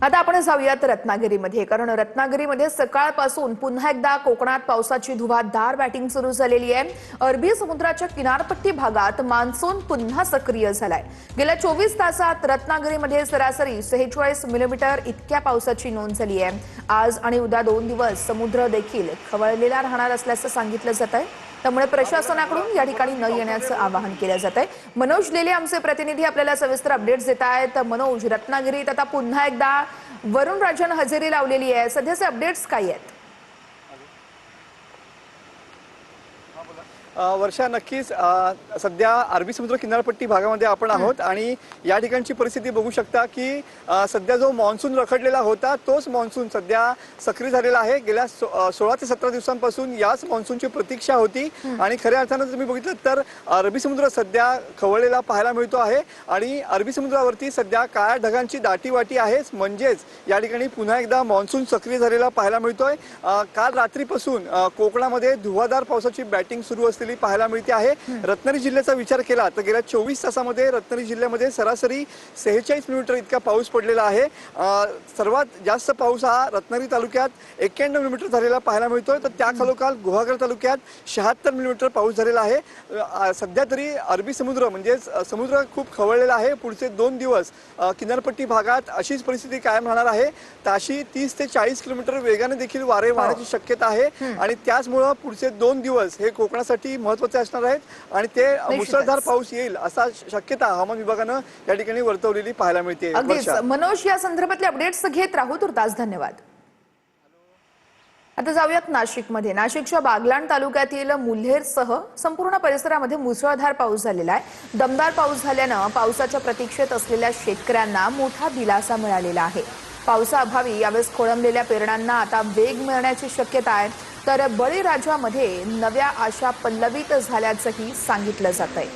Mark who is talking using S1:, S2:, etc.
S1: आता आपण जाऊयात रत्नागिरीमध्ये, कारण रत्नागिरीमध्ये सकाळपासून पुन्हा एकदा कोकणात पावसाची धुवाधार बॅटिंग सुरू झालेली आहे। अरबी समुद्राच्या किनारपट्टी भागात मान्सून पुन्हा सक्रिय झालाय। गेल्या 24 तासात रत्नागिरीमध्ये सरासरी 46 मिलीमीटर इतक्या पावसाची नोंद झाली आहे। आज आणि उद्या 2 दिवस समुद्र देखील खवळलेला राहणार असल्याचं सांगितलं जात आहे। त्यामुळे प्रशासनाकडून या ठिकाणी न येण्याचं आवाहन केलं जात आहे। मनोज लेले आमचे प्रतिनिधी आपल्याला सविस्तर अपडेट्स देत आहेत। मनोज, रत्नागिरीत आता पुन्हा एकदा वरुण राजानं हजेरी लावलेली आहे। सध्याचे अपडेट्स काय आहेत?
S2: वर्षा, नक्कीच सध्या अरबी समुद्र किनारपट्टी भागामध्ये आपण आहोत आणि या ठिकाणची परिस्थिती बघू शकता की सध्या जो मॉन्सून रखडलेला होता तोच मॉन्सून सध्या सक्रिय झालेला आहे। गेल्या 16 ते 17 दिवसांपासून याच मॉन्सूनची प्रतीक्षा होती आणि खऱ्या अर्थानं तुम्ही बघितलं तर अरबी समुद्र सध्या खवळलेला पाहायला मिळतो आहे आणि अरबी समुद्रावरती सध्या काळ्या ढगांची दाटीवाटी आहे। म्हणजेच या ठिकाणी पुन्हा एकदा मॉन्सून सक्रिय झालेला पाहायला मिळतोय। काल रात्रीपासून कोकणामध्ये धुवाधार पावसाची बॅटिंग सुरू असते पाहायला मिळते आहे। रत्नागिरी जिल्ह्याचा विचार केला तर गेल्या 24 तासामध्ये रत्नागिरी जिल्ह्यामध्ये सरासरी 46 मिलीमीटर इतका पाऊस पडलेला आहे। सर्वात जास्त पाऊस हा रत्नागिरी तालुक्यात 91 मिलीमीटर झालेला पाहायला मिळतोय, तर त्या खालोखाल गुहागर तालुक्यात 76 मिलीमीटर पाऊस झालेला आहे। सध्या तरी अरबी समुद्र म्हणजे समुद्र खूप खवळलेला आहे। पुढचे 2 दिवस किनारपट्टी भागात अशीच परिस्थिती कायम राहणार आहे। ताशी 30 ते 40 किलोमीटर वेगाने देखील वारे वाहण्याची शक्यता आहे आणि त्याचमुळे पुढचे 2 दिवस हे कोकणासाठी महत्त्वाचे असणार आहेत आणि ते मुसळधार पाऊस येईल असा शक्यता हवामान विभागानं या ठिकाणी वर्तवलेली पाहायला मिळते।
S1: मनोज, या संदर्भातले अपडेट्स घेत राहू, तुर्तास धन्यवाद। आता जाऊयात नाशिकमध्ये। नाशिकच्या बागलाण तालुक्यातील मुल्हेरसह संपूर्ण परिसरामध्ये मुसळधार पाऊस झालेला आहे। दमदार पाऊस झाल्यानं पावसाच्या प्रतीक्षेत असलेल्या शेतकऱ्यांना मोठा दिलासा मिळालेला आहे। पावसाअभावी यावेळेस खोळंबलेल्या पेरण्यांना आता वेग मिळण्याची शक्यता आहे, तर बळीराजामध्ये नव्या आशा पल्लवित झाल्याचंही सांगितलं जात आहे।